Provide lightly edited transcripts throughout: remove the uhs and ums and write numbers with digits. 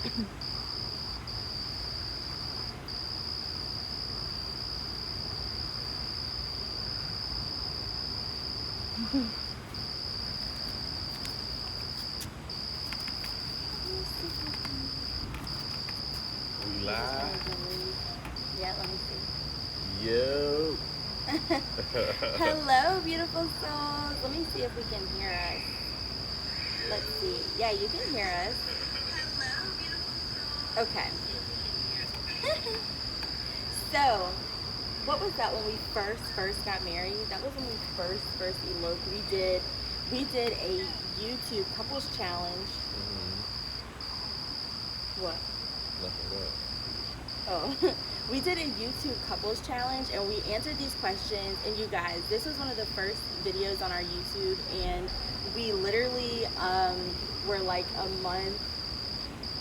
We I'm just live? gonna delete. Yeah, let me see. Yo. Hello, beautiful souls. Let me see if we can hear us. Let's see. Yeah, you can hear us. Okay. So, what was that when we first got married? That was when we first eloped. We did a YouTube couples challenge. What? Nothing good. Oh, we did a YouTube couples challenge and we answered these questions. And you guys, this was one of the first videos on our YouTube, and we literally were like a month.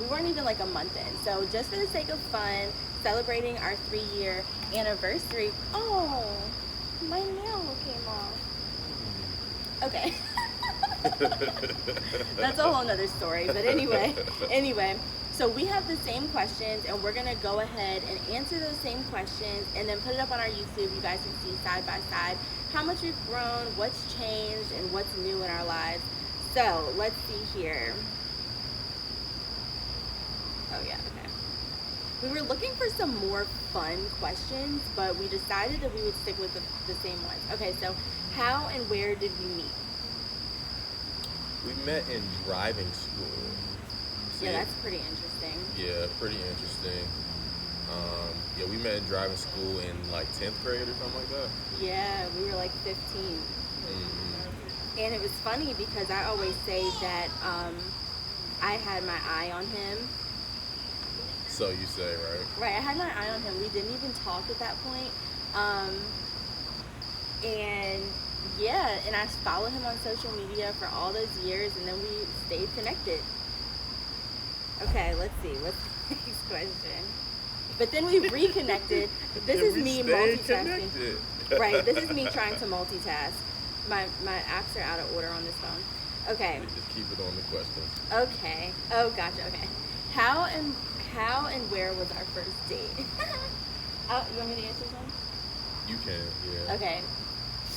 We weren't even like a month in. So just for the sake of fun, celebrating our 3-year anniversary. Oh, my nail came off. Okay. That's a whole nother story. But anyway, so we have the same questions and we're gonna go ahead and answer those same questions and then put it up on our YouTube. You guys can see side by side how much we've grown, what's changed, and what's new in our lives. So let's see here. Oh yeah, okay. We were looking for some more fun questions, but we decided that we would stick with the same ones. Okay, so how and where did we meet? We met in driving school. Yeah, that's pretty interesting. Yeah, pretty interesting. Yeah, we met in driving school in like 10th grade or something like that. Yeah, we were like 15. Mm-hmm. And it was funny because I always say that I had my eye on him. So you say, right? Right, I had my eye on him. We didn't even talk at that point. And yeah, and I followed him on social media for all those years, and then we stayed connected. Okay, let's see. What's the next question? But then we reconnected. This is me multitasking. Connected. Right, this is me trying to multitask. My apps are out of order on this phone. Okay. Just keep it on the questions. Okay. Oh, gotcha. Okay. How and where was our first date? Oh, you want me to answer this one? You can, yeah. Okay.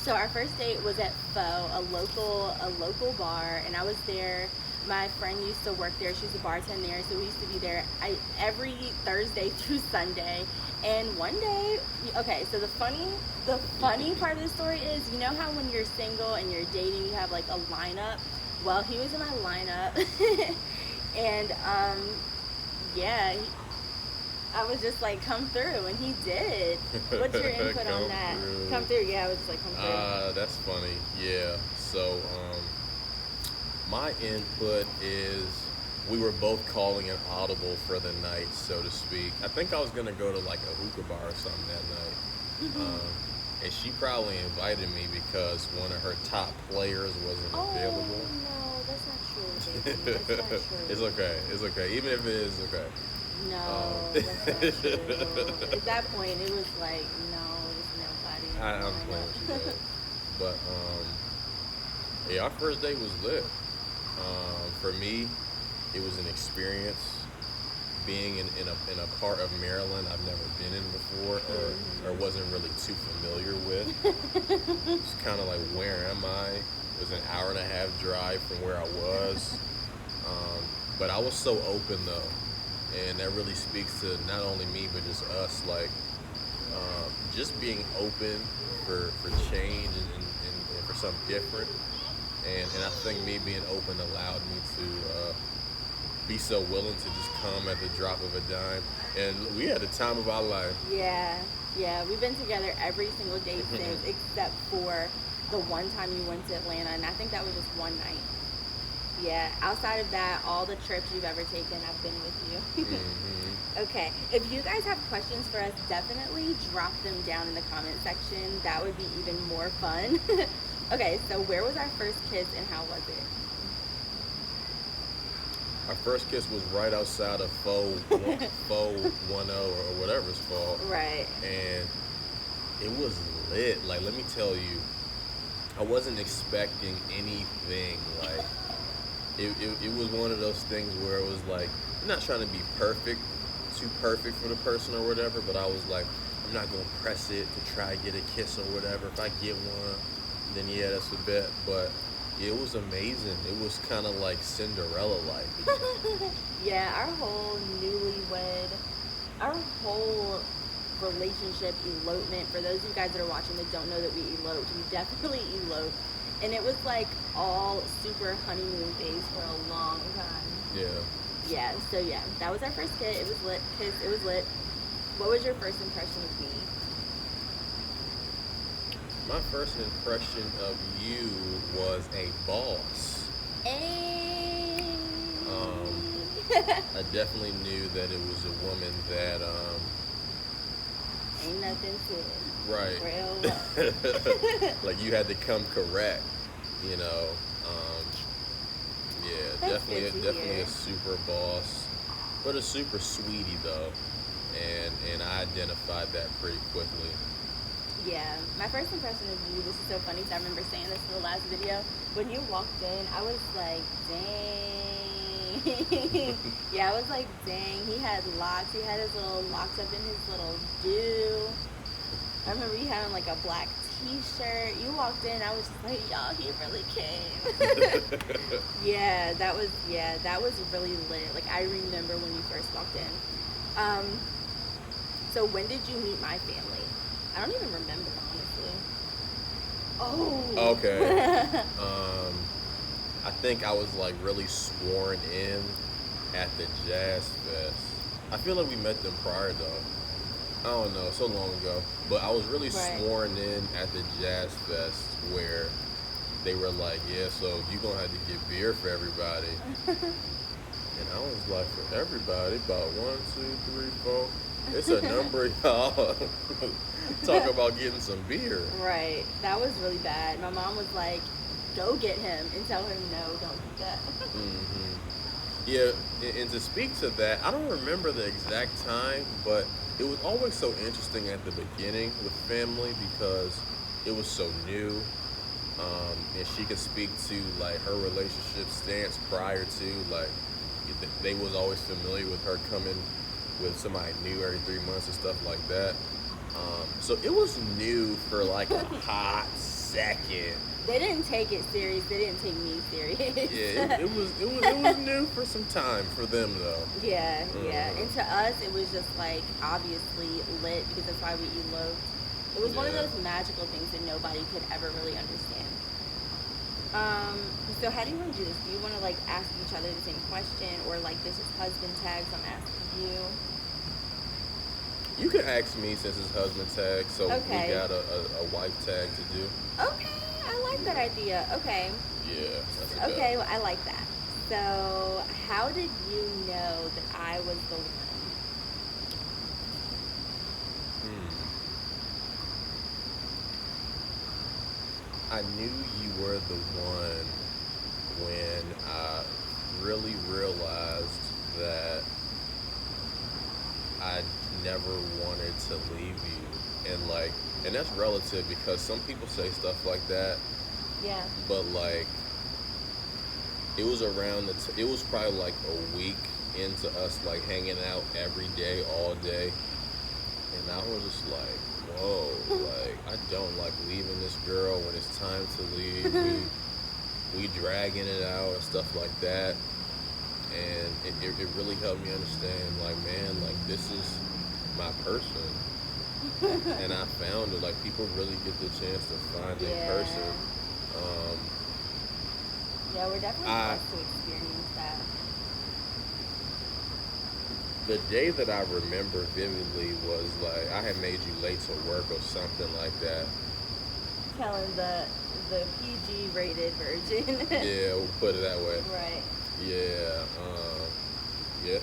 So our first date was at Pho, a local bar, and I was there. My friend used to work there. She's a bartender there, so we used to be there every Thursday through Sunday. And one day, okay, so the funny part of the story is, you know how when you're single and you're dating, you have like a lineup? Well, he was in my lineup. And yeah, I was just like, come through, and he did. What's your input on that? Come through, yeah, I was just like, come through. That's funny, yeah. So, my input is we were both calling an audible for the night, so to speak. I think I was going to go to like a hookah bar or something that night. And she probably invited me because one of her top players wasn't available. No, that's not true, baby. That's not true. It's okay. Even if it is, okay. No, that's not true. At that point, it was like, no, there's nobody. I'm playing with you, but yeah, our first date was lit. For me, it was an experience being in a part of Maryland I've never been in before, or wasn't really too familiar with. It's kind of like, where am I? It was an hour and a half drive from where I was, but I was so open though, and that really speaks to not only me but just us, like just being open for change and for something different. And I think me being open allowed me to be so willing to just come at the drop of a dime. And we had the time of our life. Yeah. We've been together every single day since, except for the one time you went to Atlanta, and I think that was just one night. Yeah, outside of that, all the trips you've ever taken, I've been with you. Okay, if you guys have questions for us, definitely drop them down in the comment section. That would be even more fun. Okay, so where was our first kiss and how was it? Our first kiss was right outside of Pho 10 or whatever it's called. Right. And it was lit. Like, let me tell you, I wasn't expecting anything like it was one of those things where it was like, I'm not trying to be perfect, too perfect for the person or whatever, but I was like, I'm not gonna press it to try to get a kiss or whatever. If I get one, then yeah, that's a bet. But it was amazing. It was kind of like Cinderella like. Yeah, our whole relationship elopement, for those of you guys that are watching that don't know that we eloped, we definitely eloped. And it was like all super honeymoon phase for a long time. Yeah. Yeah, so yeah, that was our first kiss. It was lit. It was lit. What was your first impression of me? My first impression of you was a boss. Hey. I definitely knew that it was a woman that Ain't nothing to right. Real Like you had to come correct, you know. Yeah, That's definitely hear. a super boss, but a super sweetie though, and I identified that pretty quickly. Yeah, my first impression of you, this is so funny, so I remember saying this in the last video. When you walked in, I was like, dang. Yeah, I was like, dang. He had locks. He had his little locks up in his little do. I remember you having like a black t-shirt. You walked in, I was just like, y'all, he really came. Yeah, that was really lit. Like, I remember when you first walked in. So when did you meet my family? I don't even remember, honestly. Oh. Okay. I think I was like really sworn in at the Jazz Fest. I feel like we met them prior though. I don't know, so long ago. But I was really Right. sworn in at the Jazz Fest where they were like, yeah, so you're going to have to get beer for everybody. And I was like, for everybody? About 1, 2, 3, 4. It's a number of y'all talk about getting some beer. Right. That was really bad. My mom was like, go get him and tell him no, don't do that. Mm-hmm. Yeah, and to speak to that, I don't remember the exact time, but it was always so interesting at the beginning with family because it was so new. And she could speak to like her relationship stance prior to, like they was always familiar with her coming with somebody new every 3 months and stuff like that. So it was new for like a hot second. They didn't take it serious. They didn't take me serious. Yeah, it was new for some time for them though. Yeah, yeah. And to us, it was just like obviously lit because that's why we eloped. It was one of Yeah. those magical things that nobody could ever really understand. So how do you want to do this? Do you want to like ask each other the same question, or like this is husband tags, I'm asking you? You can ask me since it's husband tag, so Okay. we got a wife tag to do. Okay, I like that idea. Okay. Yeah, that's a Okay, go. well, I like that. So, how did you know that I was the one? I knew you were the one when I really realized that I never wanted to leave you. And that's relative because some people say stuff like that, Yeah. but like, it was around it was probably like a week into us like hanging out every day, all day. And I was just like, whoa, like, I don't like leaving this girl when it's time to leave. We dragging it out and stuff like that. And it really helped me understand, like, man, like, this is my person. And I found it, like, people really get the chance to find their Yeah. person. Yeah, we're definitely I- blessed to experience that. The day that I remember vividly was, like, I had made you late to work or something like that. Telling the PG rated version. Yeah, we'll put it that way. Right. Yeah, yeah.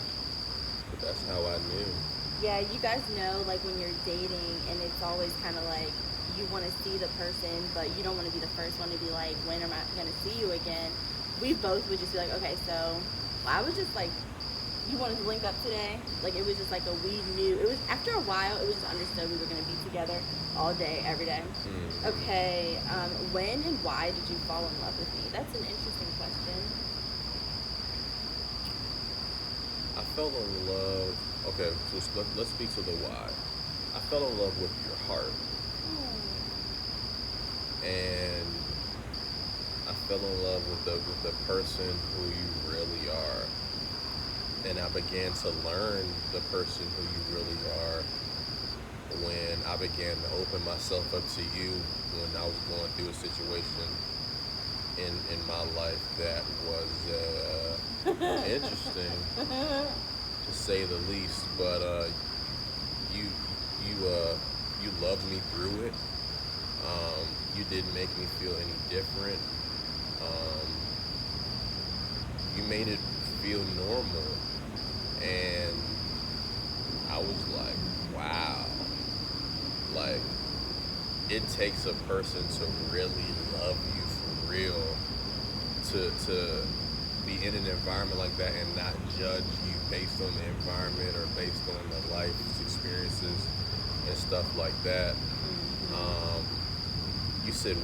But that's how I knew. Yeah, you guys know, like, when you're dating and it's always kind of like you want to see the person, but you don't want to be the first one to be like, when am I going to see you again? We both would just be like, okay, so I was just like, you wanted to link up today? Like, it was just like we knew. It was, after a while, it was just understood we were going to be together all day, every day. Okay, when and why did you fall in love with me? That's an interesting question. fell in love. Okay, so let's speak to the why. I fell in love with your heart, and I fell in love with the person who you really are, and I began to learn the person who you really are when I began to open myself up to you when I was going through a situation in my life that was interesting, to say the least. But you you loved me through it. You didn't make me feel any different. You made it feel normal, and I was like, wow. Like, it takes a person to really love you for real to be in an environment like that and not judge you based on the environment or based on the life experiences and stuff like that. You said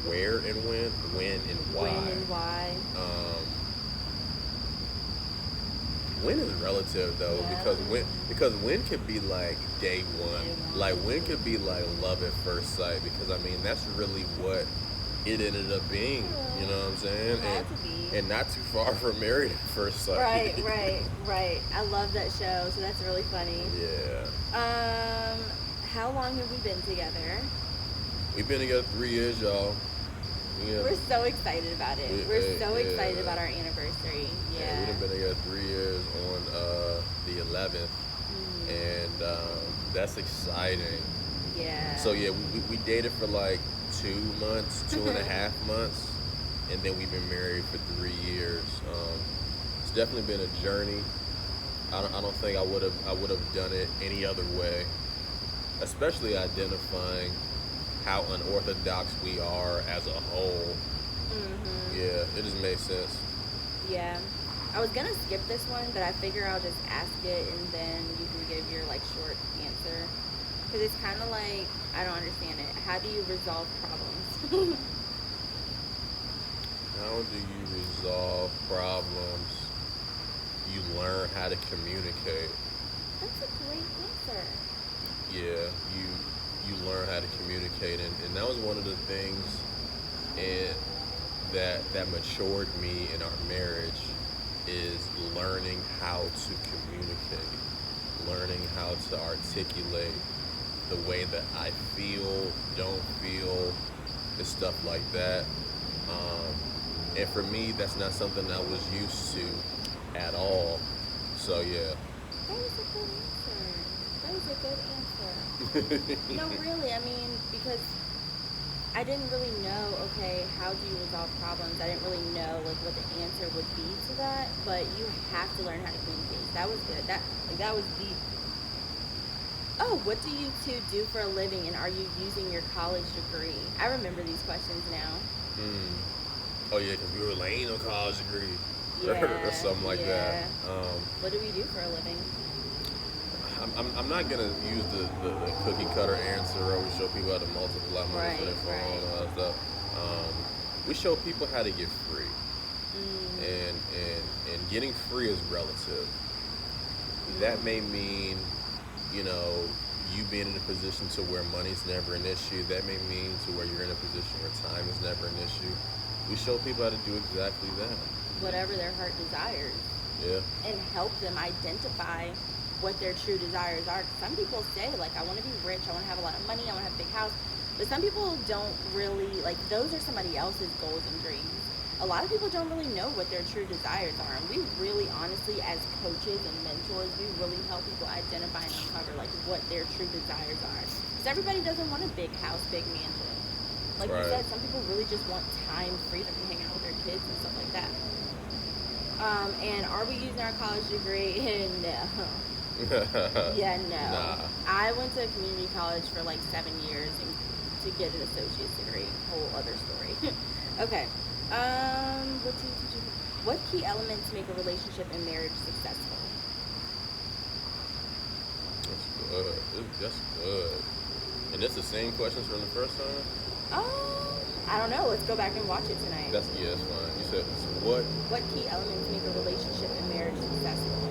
where and when and why. When and why. When is relative though, Yeah. because when could be like day one, like when could be like love at first sight, because I mean that's really what it ended up being, you know what I'm saying? Had to be. And not too far from Married at First Sight. Right. I love that show, so that's really funny. Yeah. How long have we been together? We've been together 3 years, y'all. Yeah. We're so excited about it. We're so excited about our anniversary. Yeah. We've been together 3 years on the 11th, and that's exciting. Yeah. So yeah, we dated for like 2 months, 2.5 months, and then we've been married for 3 years. It's definitely been a journey. I don't think I would have done it any other way, especially identifying how unorthodox we are as a whole. Yeah, it just made sense. Yeah. I was gonna skip this one, but I figure I'll just ask it and then you can give your like short answer. Because it's kind of like, I don't understand it. How do you resolve problems? How do you resolve problems? You learn how to communicate. That's a great answer. Yeah, you learn how to communicate, and that was one of the things that matured me in our marriage, is learning how to communicate, learning how to articulate the way that I feel, don't feel, and stuff like that. And for me, that's not something I was used to at all. So yeah. That was a good answer. No, really, I mean, because I didn't really know, okay, how do you resolve problems? I didn't really know, like, what the answer would be to that, but you have to learn how to communicate. That was good. That was deep. Oh, what do you two do for a living, and are you using your college degree? I remember these questions now. Oh yeah, because we were like, ain't no college degree. Yeah, or something like that. What do we do for a living? I'm not gonna use the cookie cutter answer where we show people how to multiply money for their phone and all that stuff. We show people how to get free, and getting free is relative. That may mean, you know, you being in a position to where money's never an issue. That may mean to where you're in a position where time is never an issue. We show people how to do exactly that. Whatever their heart desires. Yeah. And help them identify what their true desires are. Some people say, like, I want to be rich, I want to have a lot of money, I want to have a big house. But some people don't really, like, those are somebody else's goals and dreams. A lot of people don't really know what their true desires are. And we really, honestly, as coaches and mentors, we really help people identify and uncover, like, what their true desires are. Because everybody doesn't want a big house, big mansion. Like you said, some people really just want time, freedom to hang out with their kids and stuff like that. And are we using our college degree? No. Yeah, no. Nah. I went to community college for like 7 years and to get an associate's degree. Whole other story. Okay. What key elements make a relationship and marriage successful? That's good. And it's the same questions from the first time? I don't know. Let's go back and watch it tonight. That's fine. You said, what? What key elements make a relationship and marriage successful?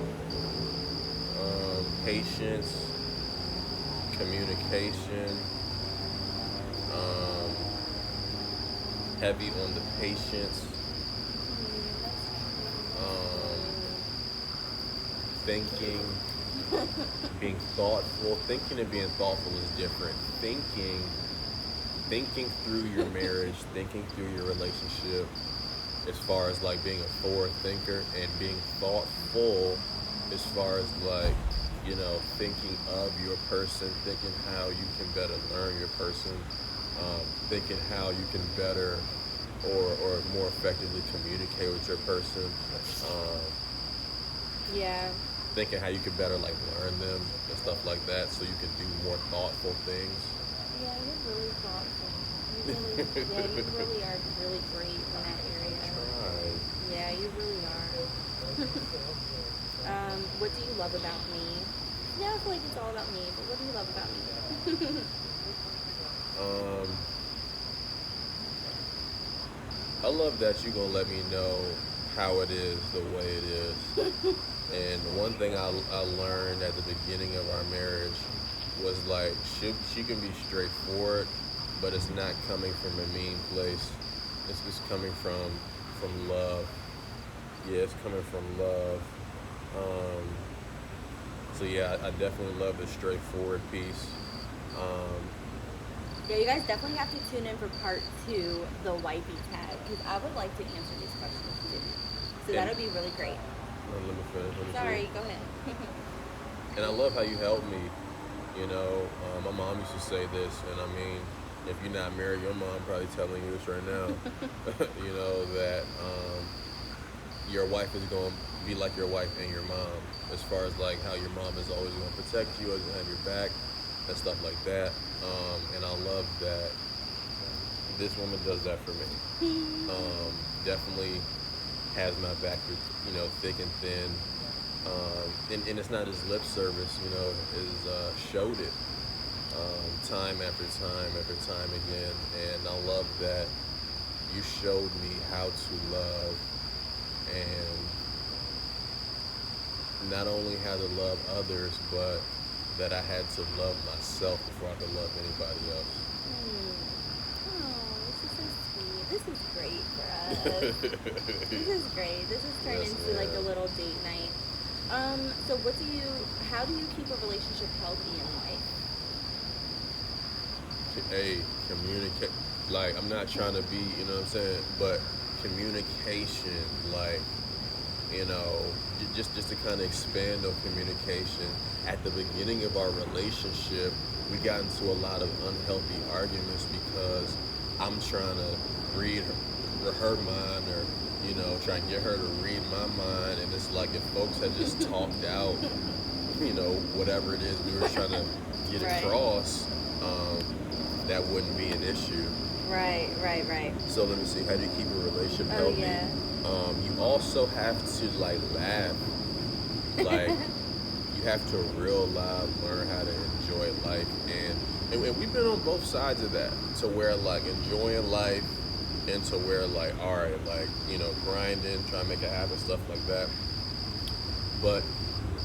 patience, communication, um, heavy on the patience, um, thinking, being thoughtful. Thinking and being thoughtful is different. Thinking through your marriage, thinking through your relationship, as far as like being a forward thinker, and being thoughtful as far as like, thinking of your person, thinking how you can better learn your person, thinking how you can better or more effectively communicate with your person, um, Yeah. thinking how you can better like learn them and stuff like that, so you can do more thoughtful things. Yeah, you're really thoughtful. You really are really great in that area. Try. Yeah, you really are. What do you love about me? Yeah, I feel like it's all about me, but what do you love about me? Um, I love that you're gonna let me know how it is the way it is. And one thing I learned at the beginning of our marriage was like she can be straightforward, but it's not coming from a mean place. It's just coming from love. Yeah, it's coming from love. Um, so yeah, I definitely love the straightforward piece. Um, Yeah, you guys definitely have to tune in for part 2, the wifey tag, because I would like to answer these questions too. So And- that'll be really great. let me finish. Let me Sorry, finish. go ahead. And I love how you helped me. My mom used to say this, and I mean, if you're not married, your mom probably telling you this right now. That your wife is going to be like your wife and your mom, as far as like how your mom is always going to protect you, always going to have your back, and stuff like that. And I love that this woman does that for me. Definitely has my back through, thick and thin. And it's not just lip service, is showed it time after time after time again. And I love that you showed me how to love, and not only how to love others, but that I had to love myself before I could love anybody else. Oh, this is so sweet. This is great for us. This is great. This has turned Yes, into like a ma'am. little date night. So how do you keep a relationship healthy in life? Hey, communicate. Like, I'm not trying to be, what I'm saying, but communication, like, just to kind of expand on communication. At the beginning of our relationship, we got into a lot of unhealthy arguments because I'm trying to read her mind, or try and get her to read my mind. And it's like, if folks had just talked out, whatever it is we were trying to get Right. across, that wouldn't be an issue. Right. So let me see, how do you keep a relationship Oh, healthy? yeah. You also have to like laugh. Like, you have to real loud learn how to enjoy life, and we've been on both sides of that, to where like enjoying life, and to where like, all right, like, grinding, trying to make it happen, stuff like that. But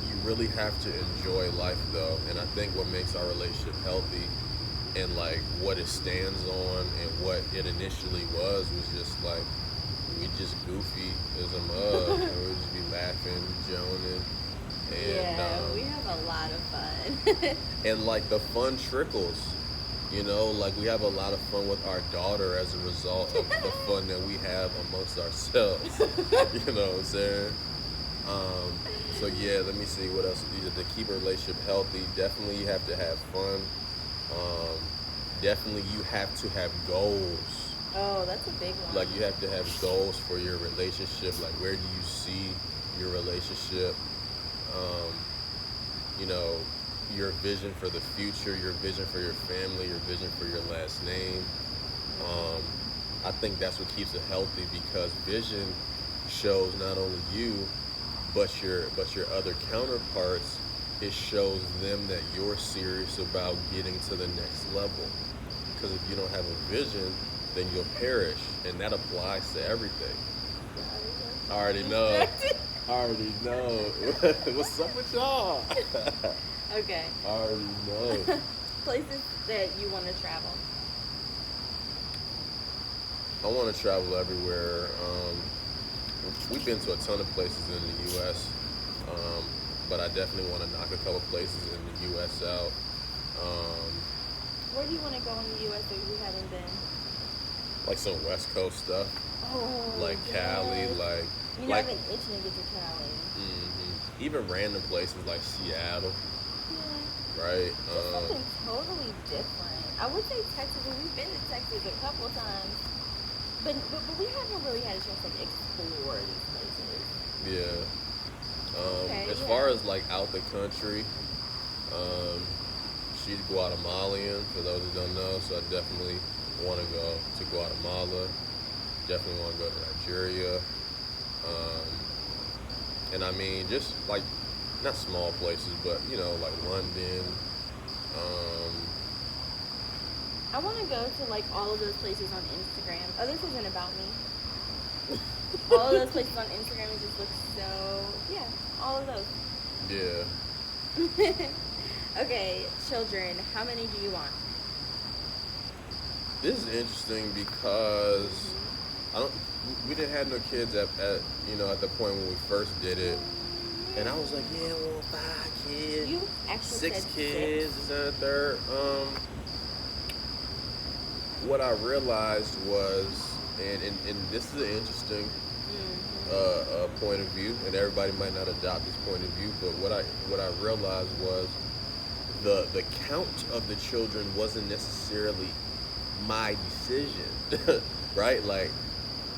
you really have to enjoy life though, and I think what makes our relationship healthy, and like what it stands on, and what it initially was just like, we just goofy as a mug, and we just be laughing, joning, and Yeah, we have a lot of fun. and like the fun trickles, like we have a lot of fun with our daughter as a result of the fun that we have amongst ourselves. You know what I'm saying? So yeah, let me see what else. To keep a relationship healthy, definitely you have to have fun. Definitely you have to have goals. Oh, that's a big one. Like, you have to have goals for your relationship. Like, where do you see your relationship? Your vision for the future, your vision for your family, your vision for your last name. I think that's what keeps it healthy, because vision shows not only you, but your other counterparts. It shows them that you're serious about getting to the next level. Because if you don't have a vision, then you'll perish, and that applies to everything. I already know. I already know. What's up with y'all? Okay. I already know. Places that you want to travel. I want to travel everywhere. We've been to a ton of places in the U.S., um, but I definitely want to knock a couple places in the U.S. out. Um, Where do you want to go in the U.S. that you haven't been? like some West Coast stuff, Oh, like Cali, yes. like You know, like I've been itching to get to Cali. even random places like Seattle, Yeah. right? Just something totally different. I would say Texas, and we've been to Texas a couple times, but we haven't really had a chance to like, explore these places. Yeah. Okay, As yeah. far as like out the country, um, she's Guatemalan, for those who don't know, so I definitely want to go to Guatemala. Definitely want to go to Nigeria. And I mean, just like, not small places, but, you know, like London. Um, I want to go to like all of those places on Instagram. Oh, this isn't about me. All of those places on Instagram it just look so, yeah, all of those. yeah. Okay, children, how many do you want? This is interesting because I don't. We didn't have no kids at you know, at the point when we first did it, and I was like, yeah, well, 5 kids, You actually 6 said kids, is that a third? What I realized was, and this is an interesting point of view, and everybody might not adopt this point of view, but what I realized was the count of the children wasn't necessarily my decision, right? Like,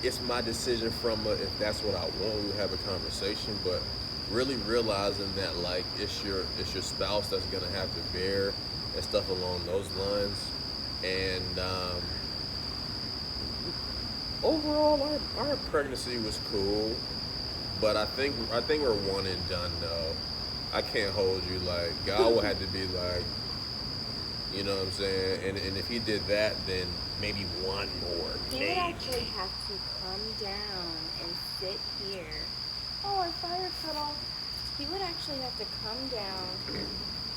it's my decision from if that's what I want, we would have a conversation, but really realizing that like it's your spouse that's gonna have to bear and stuff along those lines, and overall our pregnancy was cool, but I think we're one and done though. I can't hold you, like God will have to be like, you know what I'm saying? And if he did that, then maybe one more. He would actually have to come down and sit here. Oh, our fire cut off. He would actually have to come down.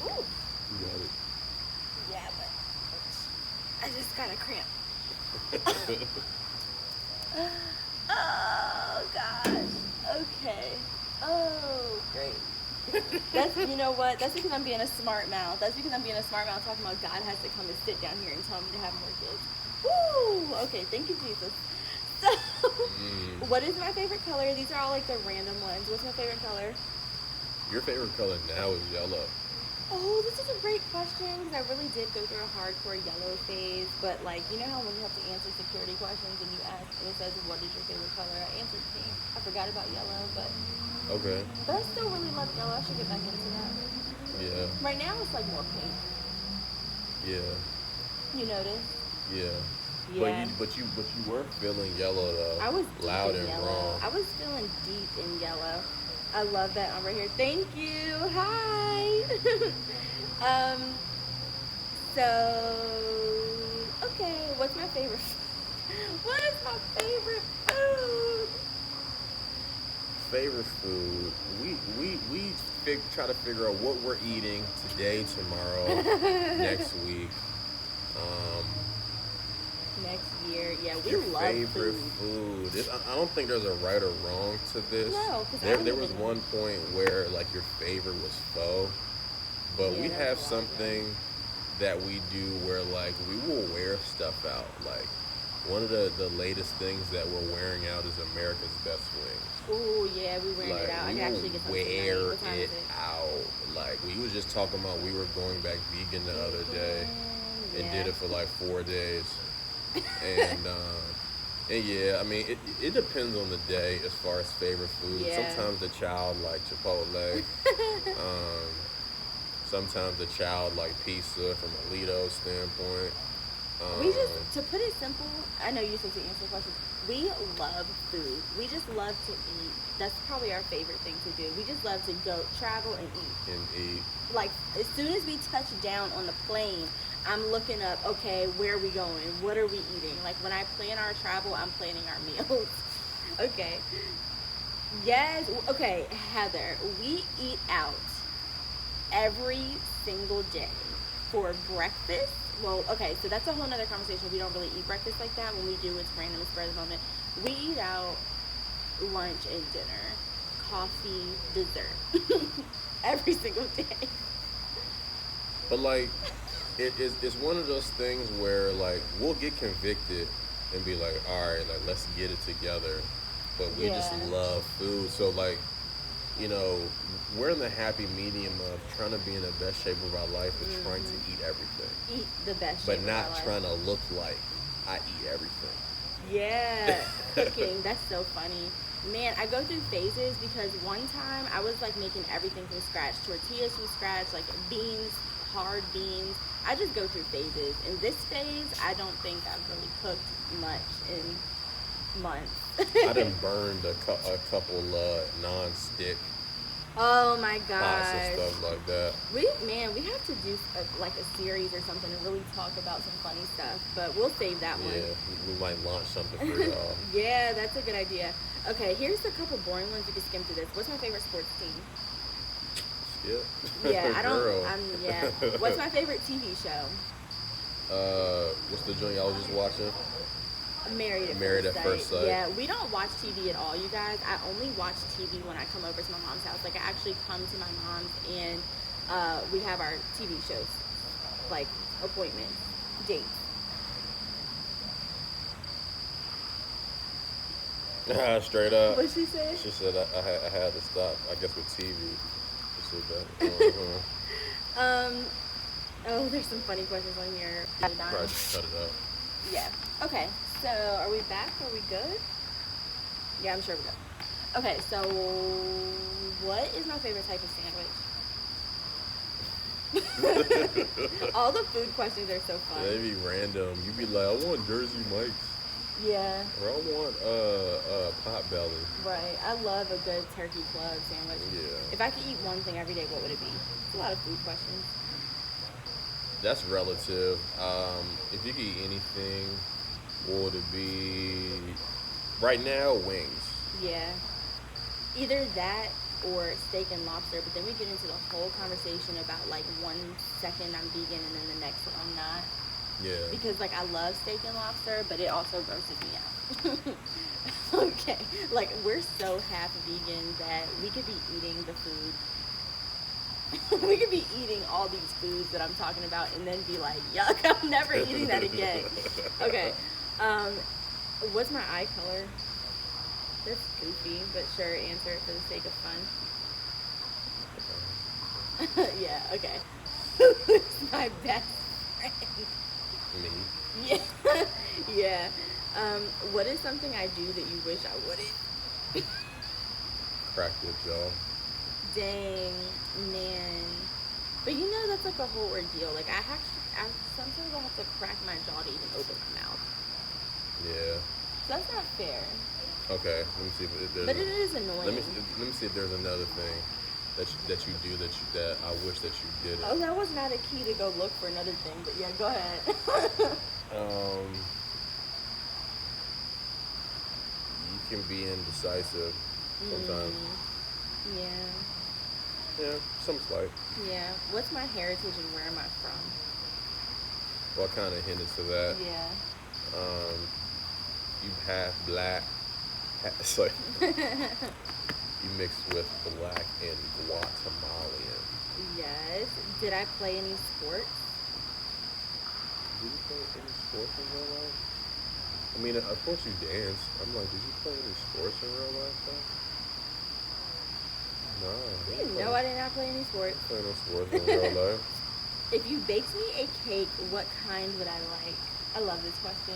Ooh. You got it. Yeah, but I just got a cramp. Oh, gosh. Okay. Oh, great. That's, you know what? That's because I'm being a smart mouth. That's because I'm being a smart mouth talking about God has to come and sit down here and tell me to have more kids. Woo! Okay, thank you, Jesus. So, what is my favorite color? These are all like the random ones. What's my favorite color? Your favorite color now is yellow. Oh, this is a great question because I really did go through a hardcore yellow phase. But like, you know how when you have to answer security questions and you ask and it says, what is your favorite color? I answered pink. I forgot about yellow, but Okay. I still really love yellow. I should get back into that. Yeah. Right now it's like more pink. Yeah. You notice? Yeah. Yeah. But you were feeling yellow though. I was loud deep in and yellow. wrong. I was feeling deep in yellow. I love that on right here. Thank you. Hi. So okay, what's my favorite? What is my favorite food? Favorite food. We try to figure out what we're eating today, tomorrow, next week. Next year, yeah, we Your love favorite food. I don't think there's a right or wrong to this. No, 'cause there was one point where like your favorite was pho, but Yeah, we that's have a lot, something that we do where like we will wear stuff out. Like one of the latest things that we're wearing out is America's Best Wings. Oh yeah, we wearing Like it out. I we can actually will get some wear tonight. What time it is it? out. Like we was just talking about we were going back vegan the other day and Yeah. did it for like 4 days. And yeah, I mean it depends on the day as far as favorite food. Yeah. Sometimes the child like Chipotle. Sometimes the child like pizza from a Lido standpoint. We just, to put it simple, I know you said to answer the question, we love food. We just love to eat. That's probably our favorite thing to do. We just love to go travel and eat. Like, as soon as we touch down on the plane, I'm looking up, okay, where are we going? What are we eating? Like, when I plan our travel, I'm planning our meals. Okay. Yes. Okay, Heather, we eat out every single day for breakfast. Well, okay, so that's a whole nother conversation. We don't really eat breakfast like that. When we do, it's random, spur of the moment. We eat out lunch and dinner, coffee, dessert, every single day. But like, it's one of those things where like we'll get convicted and be like, all right, like let's get it together. But we just Yeah. love food, so like, you know, we're in the happy medium of trying to be in the best shape of our life and trying to eat everything, Eat the best but shape of not our life. trying to look like I eat everything. Yeah, cooking. That's so funny. Man, I go through phases because one time I was like making everything from scratch, tortillas from scratch, like beans, hard beans. I just go through phases. In this phase, I don't think I've really cooked much in months. I done burned a couple non-stick Oh my pots and gosh. stuff like that. We have to do like a series or something and really talk about some funny stuff, but we'll save that one. Yeah, we might launch something for y'all. Yeah, that's a good idea. Okay, here's a couple boring ones. You can skim through this. What's my favorite sports team? Skip. Yeah, I don't. Girl. Yeah. What's my favorite TV show? What's the joint y'all was just watching? Married at First Sight. Yeah, we don't watch TV at all, you guys. I only watch TV when I come over to my mom's house. Like, I actually come to my mom's and we have our TV shows, like appointments, dates. Straight up. What'd she say? She said I had to stop. I guess with TV. She said that. Oh, there's some funny questions on here. Probably just cut it out. Yeah. Okay. So, are we back? Are we good? Yeah, I'm sure we're good. Okay. So, what is my favorite type of sandwich? All the food questions are so fun. They be random. You be like, I want Jersey Mike's, Yeah. or I want pot belly. Right. I love a good turkey club sandwich. Yeah. If I could eat one thing every day, what would it be? It's a lot of food questions. That's relative. If you could eat anything, what would it be? Right now, wings. Yeah. Either that or steak and lobster, but then we get into the whole conversation about like 1 second I'm vegan and then the next one I'm not. Yeah. Because like I love steak and lobster, but it also grosses me out. Okay. Like we're so half vegan that we could be eating the food. We could be eating all these foods that I'm talking about and then be like, yuck, I'm never eating that again. Okay. What's my eye color? That's goofy, but sure, answer it for the sake of fun. Yeah, okay. Who's my best friend? Me. Yeah. Yeah. What is something I do that you wish I wouldn't? Crack your jaw. Dang, man. But you know that's like a whole ordeal. Like I sometimes I have to crack my jaw to even open my mouth. Yeah. So that's not fair. Okay. Let me see if there's. But it is annoying. Let me see if there's another thing that you do that I wish that you didn't. Oh, that was not a key to go look for another thing, but yeah, go ahead. You can be indecisive sometimes. Yeah. Yeah, some slight. Yeah. What's my heritage and where am I from? Well, I kind of hinted to that. Yeah. You half black. It's like you mixed with black and Guatemalan. Yes. Did I play any sports? Did you play any sports in real life? I mean, of course you dance. I'm like, did you play any sports in real life though? No. No, I did not play any sports. Play no sports in real life. If you baked me a cake, what kind would I like? I love this question.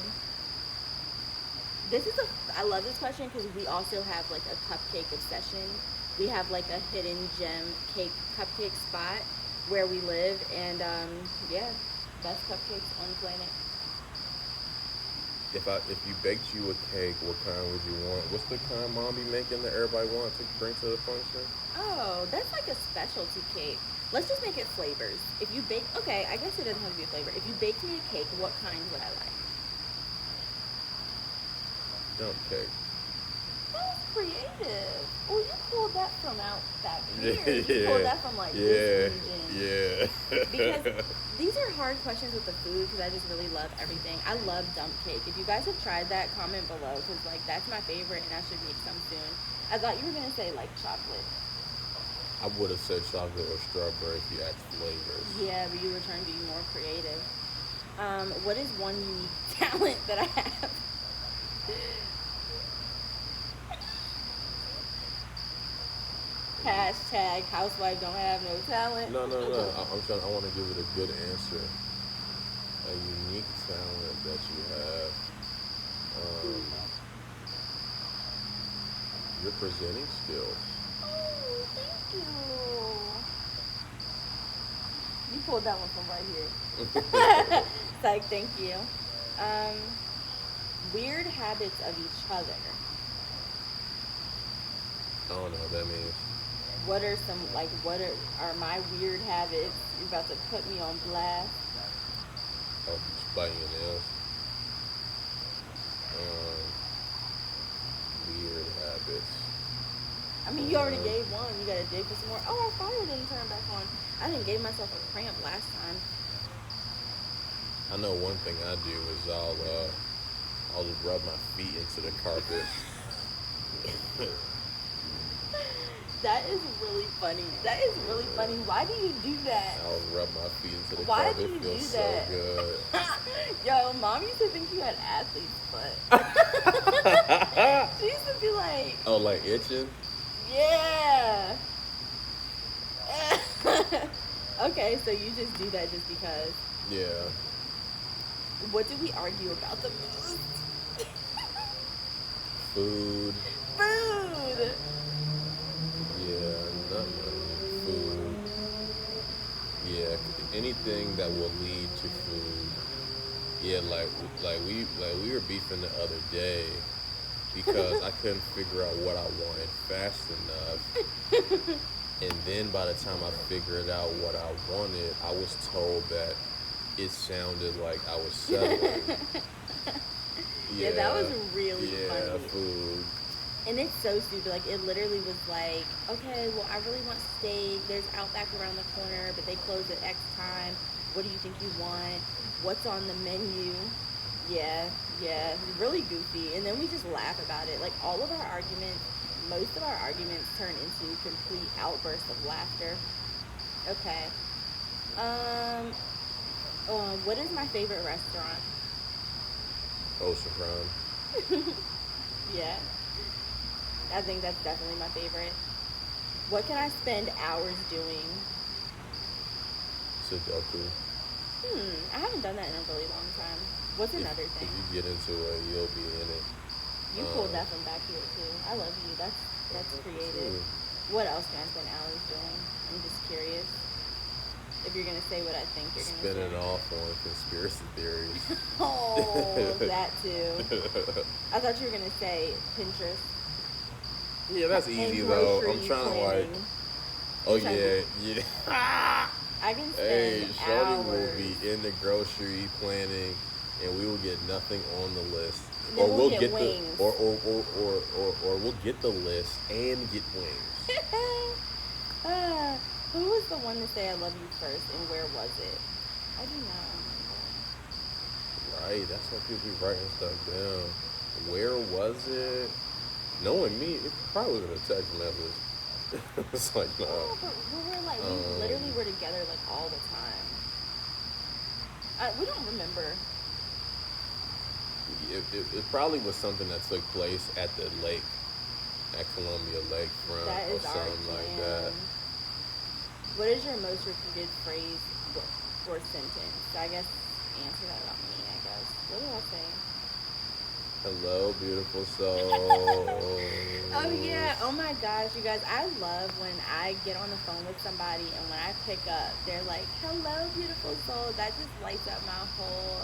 I love this question because we also have like a cupcake obsession. We have like a hidden gem cupcake spot where we live, and yeah, best cupcakes on the planet. If you baked you a cake, what kind would you want? What's the kind mom be making that everybody wants to bring to the function? Oh, that's like a specialty cake. Let's just make it flavors. If you bake, okay, I guess it doesn't have to be a flavor. If you baked me a cake, what kind would I like? Dump cake. That's creative. Well, you pulled that from out back here. You pulled that from like this region. Yeah. Because these are hard questions with the food because I just really love everything. I love dump cake. If you guys have tried that, comment below because like that's my favorite and I should make some soon. I thought you were gonna say like chocolate. I would have said chocolate or strawberry if you asked flavors. Yeah, but you were trying to be more creative. What is one unique talent that I have? Hashtag housewife don't have no talent. No. I want to give it a good answer. A unique talent that you have. Your presenting skills. Oh, thank you. You pulled that one from right here. It's like, thank you. Weird habits of each other. I don't know what that means. What are some, like, are my weird habits? You're about to put me on blast. Oh, just biting your nails. Weird habits. I mean, you already gave one. You gotta dig for some more. Oh, our fire didn't turn back on. I didn't gave myself a cramp last time. I know one thing I do is I'll just rub my feet into the carpet. That is really funny. That is really funny. Why do you do that? I'll rub my feet into the Why carpet. do you It feels do so that? good. Yo, mom used to think you had athlete's foot. She used to be like, Oh, like itching? yeah. Okay, so you just do that just because. Yeah. What do we argue about the most? Food. Food. Yeah, nothing. Food. Yeah, anything that will lead to food. Yeah, like we were beefing the other day because I couldn't figure out what I wanted fast enough. And then by the time I figured out what I wanted, I was told that it sounded like I was settling. Yeah, that was really funny. Yeah, food. And it's so stupid. Like, it literally was like, okay, well, I really want steak. There's Outback around the corner, but they close at X time. What do you think you want? What's on the menu? Yeah, really goofy. And then we just laugh about it. Like, all of our arguments, most of our arguments turn into complete outbursts of laughter. Okay. What is my favorite restaurant? Oceanfront. Yeah. I think that's definitely my favorite. What can I spend hours doing? Sudoku. I haven't done that in a really long time. What's another If thing? you get into it, you'll be in it. You pulled that from back here too. I love you. That's creative. What else can I spend hours doing? I'm just curious. If you're gonna say what I think you're gonna Spinning say. off on conspiracy theories. Oh, that too. I thought you were gonna say Pinterest. Yeah, that's And easy though. I'm grocery trying planning. to oh Trying yeah. I can spend Hey, Shorty hours. will be in the grocery planning, and we will get nothing on the list. Then Or we'll we'll get get wings. the or we'll get the list and get wings. Who was the one to say I love you first, and where was it? I do not remember. Right, that's why people be writing stuff down. Where was it? Knowing me, it probably was in a text message. It's like, no. Oh, but we literally were together like all the time. We don't remember. It probably was something that took place at the lake, at Columbia Lakefront That or is our something like that. jam. What is your most repeated phrase or sentence? I guess answer that about me, I guess. What do I say? Hello, beautiful soul. Oh yeah, oh my gosh, you guys, I love when I get on the phone with somebody and when I pick up, they're like, hello, beautiful soul. That just lights up my whole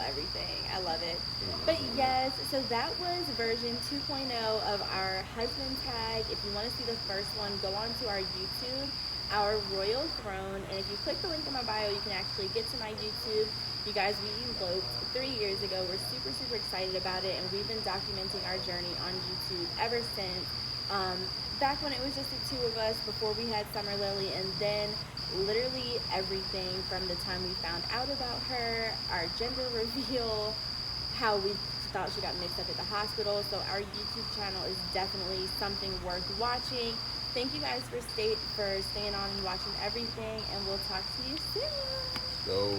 everything. I love it. But yes, so that was version 2.0 of our husband tag. If you want to see the first one, go on to our YouTube. Our Royal Throne. And if you click the link in my bio, you can actually get to my YouTube. You guys, we eloped 3 years ago. We're super, super excited about it, and we've been documenting our journey on YouTube ever since. Back when it was just the two of us, before we had Summer Lily, and then literally everything from the time we found out about her, our gender reveal, how we thought she got mixed up at the hospital. So our YouTube channel is definitely something worth watching. Thank you guys for staying on and watching everything, and we'll talk to you soon. Go.